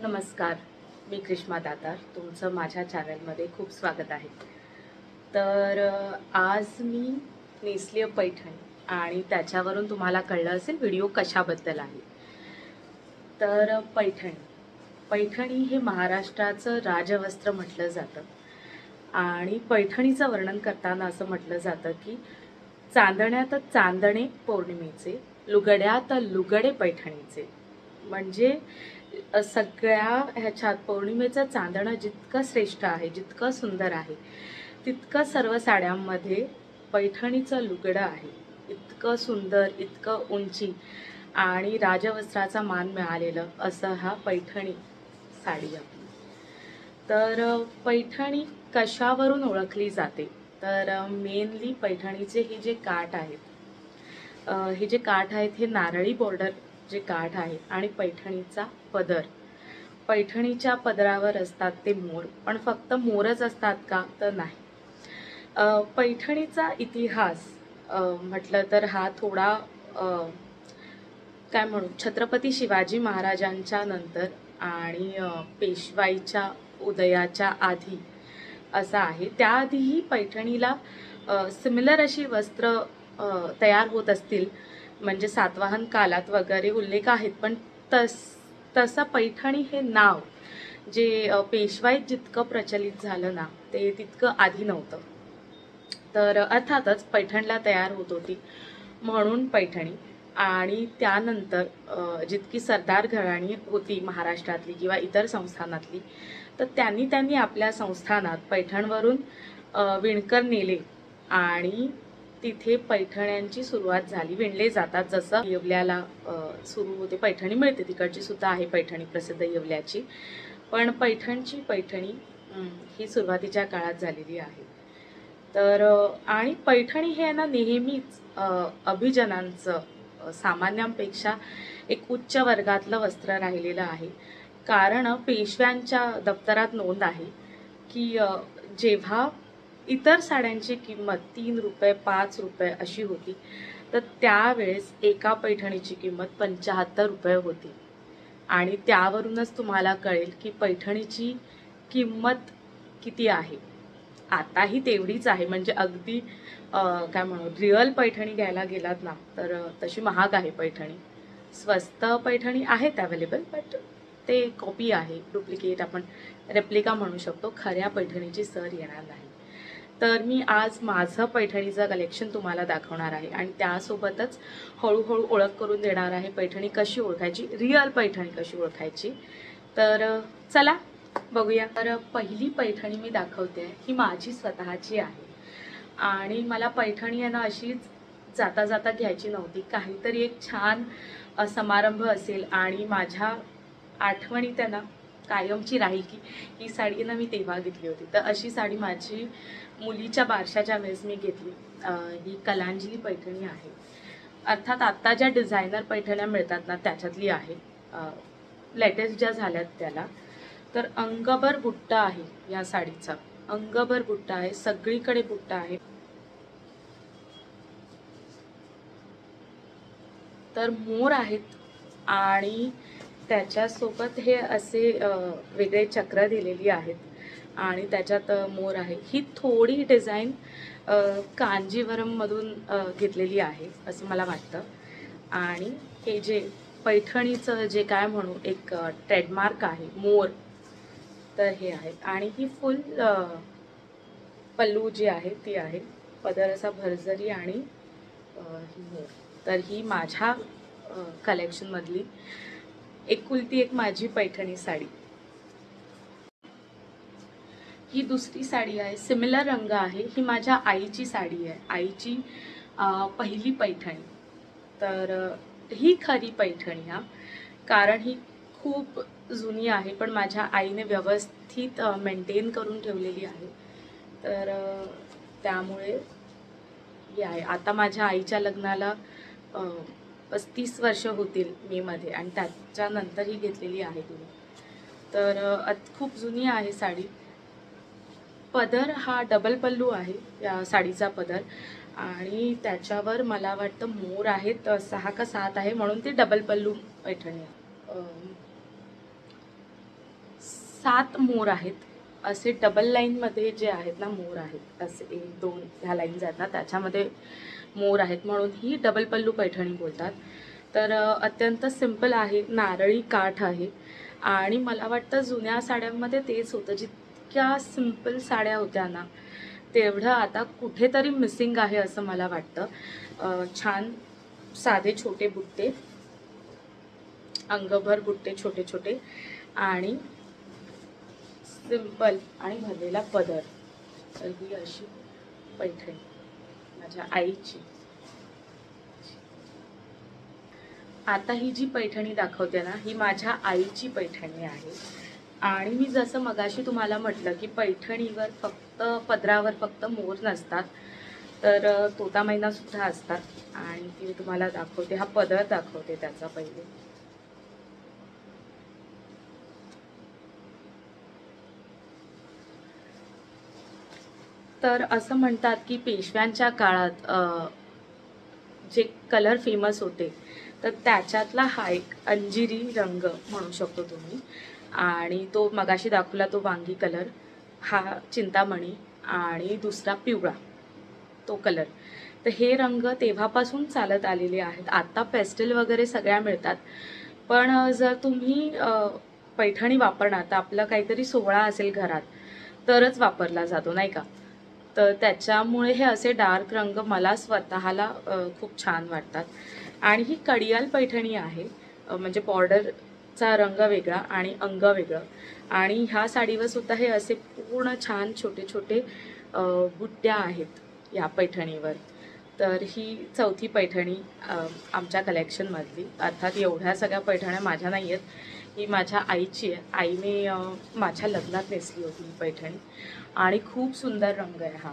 नमस्कार, मी कृष्मा दातार. तुमचं माझ्या चॅनलमध्ये खूप स्वागत आहे. तर आज मी नेसली पैठणी आणि त्याच्यावरून तुम्हाला कळलं असेल व्हिडिओ कशाबद्दल आहे. तर पैठणी हे महाराष्ट्राचं राजवस्त्र म्हटलं जातं आणि पैठणीचं वर्णन करताना असं म्हटलं जातं की चांदण्यात चांदणे पौर्णिमेचे, लुगड्यात लुगडे पैठणीचे. म्हणजे सगळ्या ह्याच्यात पौर्णिमेचं चांदणं जितकं श्रेष्ठ आहे, जितकं सुंदर आहे, तितकं सर्व साड्यांमध्ये पैठणीचं लुगडं आहे. इतकं सुंदर, इतकं उंची आणि राजवस्त्राचा मान मिळालेलं असं हा पैठणी साडी आपली. तर पैठणी कशावरून ओळखली जाते, तर मेनली पैठणीचे हे जे काठ आहेत, हे नारळी बॉर्डर जे काठ आहे आणि पैठणीचा पदर. पैठणीच्या पदरावर असतात ते मोर, पण फक्त मोरच असतात का, तर नाही. पैठणीचा इतिहास म्हटलं तर हा थोडा काय म्हणू, छत्रपती शिवाजी महाराजांच्या नंतर आणि पेशवाईच्या उदयाच्या आधी असा आहे. त्याआधीही पैठणीला सिमिलर अशी वस्त्र तयार होत असतील, म्हणजे सातवाहन कालात वगैरे उल्लेख आहेत, पण तसं पैठणी हे नाव जे पेशवाईत जितकं प्रचलित झालं ना, ते तितकं आधी नव्हतं. तर अर्थातच पैठणला तयार होत होती म्हणून पैठणी. आणि त्यानंतर जितकी सरदार घराणी होती महाराष्ट्रातली किंवा इतर संस्थानातली, तर त्यांनी आपल्या संस्थानात पैठणवरून विणकर नेले आणि तिथे पैठण्यांची सुरुवात झाली. विणले जातात, जसं येवल्याला सुरू होते पैठणी मिळते, तिकडची सुद्धा आहे पैठणी प्रसिद्ध येवल्याची. पण पैठणी ही सुरुवातीच्या काळात झालेली आहे. तर आणि पैठणी हे ना नेहमीच अभिजनांचं, सामान्यांपेक्षा एक उच्च वर्गातलं वस्त्र राहिलेलं आहे. कारण पेशव्यांच्या दप्तरात नोंद आहे की जेव्हा इतर साड्यांची किंमत 3 रुपये 5 रुपये अशी होती, तर त्यावेळेस एका पैठणीची किंमत 75 रुपये होती. आणि त्यावरूनच तुम्हाला कळेल की पैठणीची किंमत किती आहे. आताही तेवढीच आहे, म्हणजे अगदी काय म्हणू, रिअल पैठणी घ्यायला गेलात ना, तर तशी महाग आहे पैठणी. स्वस्त पैठणी आहेत अवेलेबल, बट ते कॉपी आहे, डुप्लिकेट, आपण रेप्लिका म्हणू शकतो. खऱ्या पैठणीची सर येणार नाही. तर मी आज माझं पैठणीचं कलेक्शन तुम्हाला दाखवणार आहे आणि त्यासोबतच हळूहळू ओळख करून देणार आहे पैठणी कशी ओळखायची, रिअल पैठणी कशी ओळखायची. तर चला बघूया. तर पहिली पैठणी मी दाखवते ही माझी स्वतःची आहे आणि मला पैठणी आहे ना अशीच जाता जाता घ्यायची नव्हती. काहीतरी एक छान समारंभ असेल आणि माझ्या आठवणी त्यांना कायमची राहील की ही साडी ना मी तेव्हा घेतली होती. तर अशी साडी माझी मुलीच्या बारशाच्या वेळेस मी घेतली. ही कलांजली पैठणी आहे. अर्थात आत्ता ज्या डिझायनर पैठण्या मिळतात ना त्याच्यातली आहे, लेटेस्ट ज्या झाल्यात त्याला. तर अंगभर बुट्टा आहे या साडीचा, अंगभर बुट्टा आहे, सगळीकडे बुट्टा आहे. तर मोर आहेत आणि त्याच्यासोबत हे असे वेगळे चक्र दिलेली आहेत आणि त्याच्यात मोर आहे. ही थोडी डिझाईन कांजीवरममधून घेतलेली आहे असं मला वाटतं. आणि हे जे पैठणीचं जे काय म्हणू एक ट्रेडमार्क आहे मोर, तर हे आहे. आणि ही फुल पल्लू जी आहे ती आहे, पदर असा भरजरी आणि ही मोर. तर ही माझ्या कलेक्शनमधली एकुलती एक माझी पैठणी साडी. ही दुसरी साडी आहे, सिमिलर रंग आहे. ही माझ्या आईची साडी आहे, आईची पहिली पैठणी. तर ही खरी पैठणी हा, कारण ही खूप जुनी आहे पण माझ्या आईने व्यवस्थित मेंटेन करून ठेवलेली आहे. तर त्यामुळे ही आहे. आता माझ्या आईच्या लग्नाला 35 वर्ष होतील मेमध्ये आणि त्याच्यानंतर ही घेतलेली आहे तिने. तर खूप जुनी आहे साडी. पदर हा डबल पल्लू आहे या साडीचा पदर आणि त्याच्यावर मला वाटतं मोर आहेत, 6 का 7 आहे, म्हणून ती डबल पल्लू पैठणी आहे. 7 मोर आहेत, असे डबल लाईनमध्ये जे आहेत ना मोर आहेत, असे 1 2 ह्या लाईन्स आहेत ना त्याच्यामध्ये मोर आहेत, म्हणून ही डबल पल्लू पैठणी बोलतात. तर अत्यंत सिंपल आहे, नारळी काठ आहे. आणि मला वाटतं जुन्या साड्यांमध्ये तेच होतं, जितक्या सिंपल साड्या होत्या ना तेवढं आता कुठेतरी मिसिंग आहे असं मला वाटतं. छान साधे छोटे बुट्टे, अंगभर बुट्टे छोटे छोटे, आणि सिंपल आणि भरलेला पदर. तर ही अशी पैठणी माझ्या आईची. आता ही जी पैठणी दाखवते ना ही माझ्या आईची पैठणी आहे. आणि मी जसं मगाशी तुम्हाला म्हटलं की पैठणीवर फक्त पदरावर फक्त मोर नसतात, तर तोता मैना सुद्धा असतात. आणि ती तुम्हाला दाखवते, हा पदर दाखवते त्याचा पहिले. तर असं म्हणतात की पेशव्यांच्या काळात जे कलर फेमस होते तर त्याच्यातला हा एक अंजिरी रंग म्हणू शकतो तुम्ही. आणि तो मगाशी दाखवला तो वांगी कलर, हा चिंतामणी, आणि दुसरा पिवळा तो कलर. तर हे रंग तेव्हापासून चालत आलेले आहेत. आता पेस्टल वगैरे सगळ्या मिळतात, पण जर तुम्ही पैठणी वापरणार तर आपलं काहीतरी सोहळा असेल घरात तरच वापरला जातो नाही का. तर त्याच्यामुळे हे असे डार्क रंग मला स्वतःला खूप छान वाटतात. आणि ही कडियाल पैठणी आहे, म्हणजे बॉर्डरचा रंग वेगळा आणि अंग वेगळं. आणि ह्या साडीवर सुद्धा हे असे पूर्ण छान छोटे छोटे बुट्ट्या आहेत या पैठणीवर. तर ही चौथी पैठणी आमच्या कलेक्शनमधली. अर्थात एवढ्या सगळ्या पैठण्या माझ्या नाही आहेत, ही माझ्या आईची आहे. आईने माझ्या लग्नात नेसली होती ही पैठणी, आणि खूप सुंदर रंग आहे हा.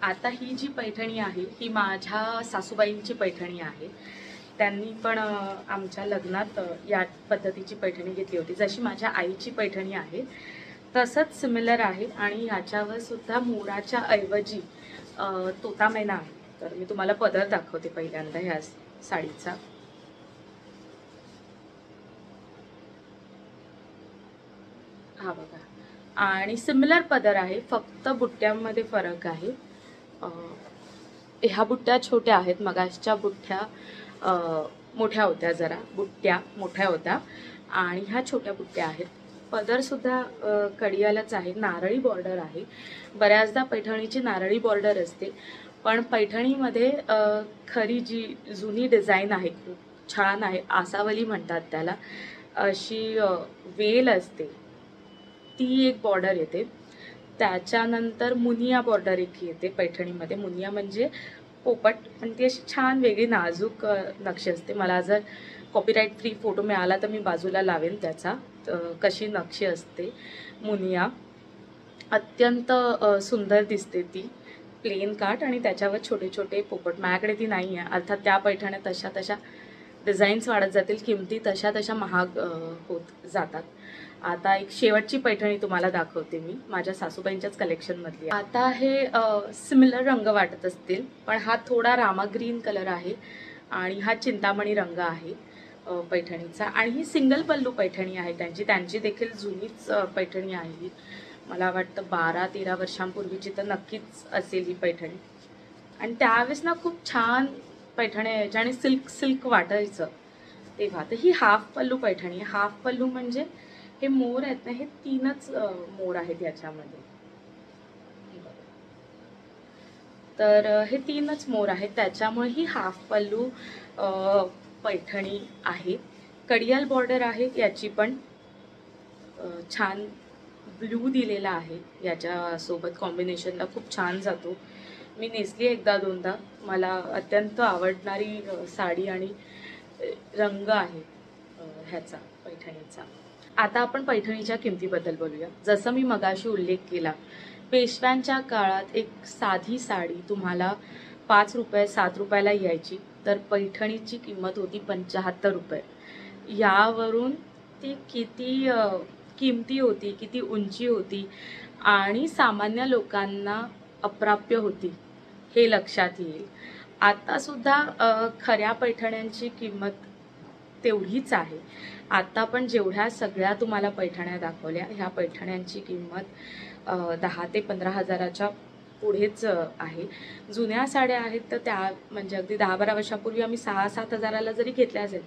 आता ही जी पैठणी आहे ही माझ्या सासूबाईंची पैठणी आहे. त्यांनी पण आमच्या लग्नात या पद्धतीची पैठणी घेतली होती. जशी माझ्या आईची पैठणी आहे तसंच सिमिलर आहे. आणि ह्याच्यावर सुद्धा मोराच्या ऐवजी तोता मैना आहे. तर मी तुम्हाला पदर दाखवते पहिल्यांदा ह्या साडीचा. हा बघा, आणि सिमिलर पदर आहे, फक्त बुट्ट्यांमध्ये फरक आहे. ह्या बुट्ट्या छोट्या आहेत, मगाशच्या बुट्ट्या मोठ्या होत्या, जरा बुट्ट्या मोठ्या होत्या, आणि ह्या छोट्या बुट्ट्या आहेत. पदरसुद्धा कडियालाच आहे, नारळी बॉर्डर आहे. बऱ्याचदा पैठणीची नारळी बॉर्डर असते, पण पैठणीमध्ये खरी जी जुनी डिझाईन आहे खूप छान आहे, आसावली म्हणतात त्याला, अशी वेल असते ती एक बॉर्डर येते. त्याच्यानंतर मुनिया बॉर्डर एक येते पैठणीमध्ये. मुनिया म्हणजे पोपट, पण ती अशी छान वेगळी नाजूक नक्षी असते. मला जर कॉपीराईट फ्री फोटो मिळाला तर मी बाजूला लावेन त्याचा, कशी नक्षी असते मुनिया. अत्यंत सुंदर दिसते ती, प्लेन काठ आणि त्याच्यावर छोटे छोटे पोपट. माझ्याकडे ती नाही आहे, अर्थात त्या पैठण्या तशा तशा डिझाईन्स वाढत जातील, किमती तशा तशा महाग होत जातात. आता एक शेवटची पैठणी तुम्हाला दाखवते मी, माझ्या सासूबाईंच्याच कलेक्शनमधली. आता हे सिमिलर रंग वाटत असतील, पण हा थोडा रामा ग्रीन कलर आहे आणि हा चिंतामणी रंग आहे पैठणीचा. आणि ही सिंगल पल्लू पैठणी आहे त्यांची देखील जुनीच पैठणी आहे ही. मला वाटतं 12-13 वर्षांपूर्वीची तर नक्कीच असेल ही पैठणी. आणि त्यावेळेस ना खूप छान पैठण्या यायच्या आणि सिल्क सिल्क वाटायचं तेव्हा. तर ही हाफ पल्लू पैठणी. हाफ पल्लू म्हणजे हे मोर आहेत ना, हे 3च मोर आहेत याच्यामध्ये. तर हे 3च मोर आहेत, त्याच्यामुळे ही हाफ पल्लू पैठणी आहे. कडियाल बॉर्डर आहे याची, पण छान ब्लू दिलेला आहे याच्यासोबत, कॉम्बिनेशनला खूप छान जातो. मी नेसली एकदा दोनदा, मला अत्यंत आवडणारी साडी आणि रंग आहे ह्याचा पैठणीचा. आता आपण पैठणीच्या किमतीबद्दल बोलूया. जसं मी मगाशी उल्लेख केला, पेशव्यांच्या काळात एक साधी साडी तुम्हाला 5 रुपये 7 रुपयाला यायची, तर पैठणीची किंमत होती 75 रुपये. यावरून ती किती किमती होती, किती उंची होती आणि सामान्य लोकांना अप्राप्य होती हे लक्षात येईल. आता सुद्धा खऱ्या पैठण्यांची किंमत तेवढीच आहे. आता पण जेवढ्या सगळ्या तुम्हाला पैठण्या दाखवल्या, ह्या पैठण्यांची किंमत 10 ते 15 हजाराच्या पुढेच आहे. जुन्या साड्या आहेत तर त्या म्हणजे अगदी 10-12 वर्षापूर्वी आम्ही 6-7 हजाराला जरी घेतल्या असेल,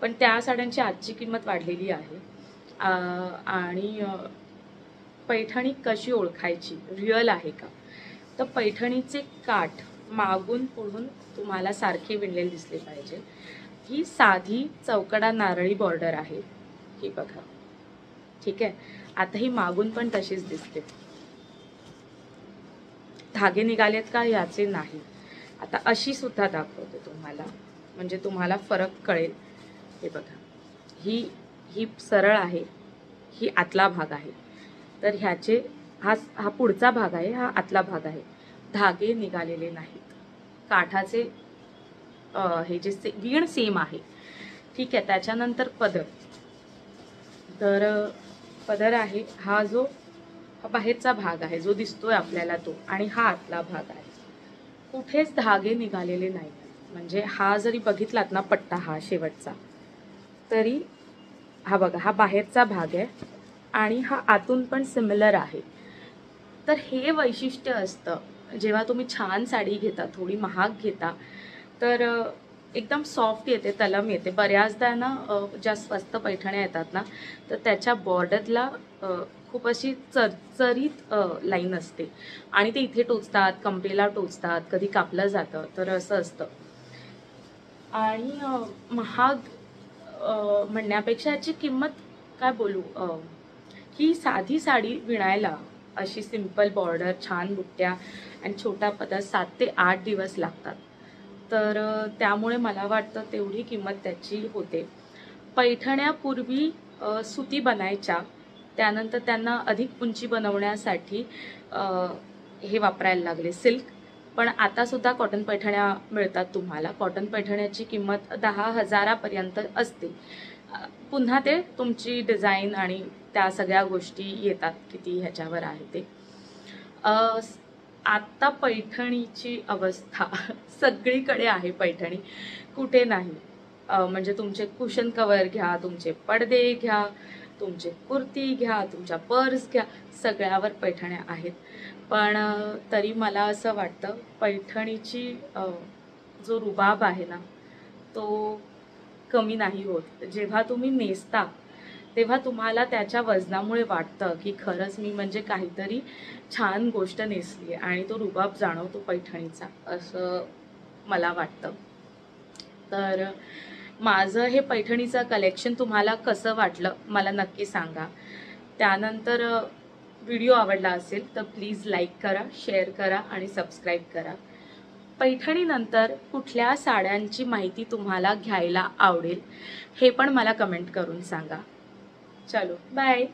पण त्या साड्यांची आजची किंमत वाढलेली आहे. आणि पैठणी कशी ओळखायची, रिअल आहे का? तर पैठणीचे काठ मागून पुढून तुम्हाला सारखे विणलेले दिसले पाहिजे. ही साधी चौकडा नारळी बॉर्डर आहे, ही बघा. ठीक आहे, आता ही मागून पण तशीच दिसते. धागे निघालेत का याचे नाही. आता अशी सुद्धा दाखवते तुम्हाला, म्हणजे तुम्हाला फरक कळेल. हे बघा, ही सरळ आहे, ही आतला भाग आहे. तर ह्याचे हा पुढचा भाग आहे, हा आतला भाग आहे. धागे निघालेले नाहीत. काठाचे हे जे वीण सेम आहे. ठीक आहे, त्याच्यानंतर पदर. तर पदर आहे हा बाहेरचा भाग आहे जो दिसतोय आपल्याला तो, आणि हा आतला भाग आहे. कुठेच धागे निघालेले नाही. म्हणजे हा जरी बघितलात ना पट्टा, हा शेवटचा, तरी हा बघा, हा बाहेरचा भाग आहे आणि हा आतून पण सिमिलर आहे. तर हे वैशिष्ट्य असतं जेव्हा तुम्ही छान साडी घेता, थोडी महाग घेता, तर एकदम सॉफ्ट येते, तलम येते. बऱ्याचदा ना ज्या स्वस्त पैठण्या येतात ना, तर त्याच्या बॉर्डरला खूप अशी चरचरीत लाईन असते आणि ते इथे टोचतात, कमरेला टोचतात, कधी कापलं जातं, तर असं असतं. आणि महाग म्हणण्यापेक्षा याची किंमत काय बोलू, ही साधी साडी विणायला अशी सिंपल बॉर्डर, छान बुट्ट्या आणि छोटा पदर 7 ते 8 दिवस लागतात. तर त्यामुळे मला वाटतं तेवढी किंमत त्याची होते. पैठण्यापूर्वी सुती बनायच्या, त्यानंतर त्यांना अधिक उंची बनवण्यासाठी हे वापरायला लागले, सिल्क. पण आता सुद्धा कॉटन पैठण्या मिळतात तुम्हाला. कॉटन पैठण्याची किंमत 10 हजारापर्यंत असते. पुन्हा ते तुमची डिझाईन आणि त्या सगळ्या गोष्टी येतात, किती ह्याच्यावर आहे ते. आता पैठणीची अवस्था सगळीकडे आहे. पैठणी कुठे नाही. म्हणजे तुमचे कुशन कवर घ्या, तुमचे पडदे घ्या, तुमचे कुर्ती घ्या, तुमच्या पर्स घ्या, सगळ्यावर पैठण्या आहेत. पण तरी मला असं वाटतं पैठणीची जो रुबाब आहे ना, तो कमी नाही होत. जेव्हा तुम्ही नेसता तेव्हा तुम्हाला त्याच्या वजनामुळे वाटतं की खरंच मी म्हणजे काहीतरी छान गोष्ट नेसली आहे, आणि तो रुबाब जाणवतो पैठणीचा, असं मला वाटतं. तर माझं हे पैठणीचं कलेक्शन तुम्हाला कसं वाटलं मला नक्की सांगा. त्यानंतर व्हिडिओ आवडला असेल तर प्लीज लाईक करा, शेअर करा आणि सबस्क्राईब करा. पैठणीनंतर कुठल्या साड्यांची माहिती तुम्हाला घ्यायला आवडेल हे पण मला कमेंट करून सांगा. चलो बाय.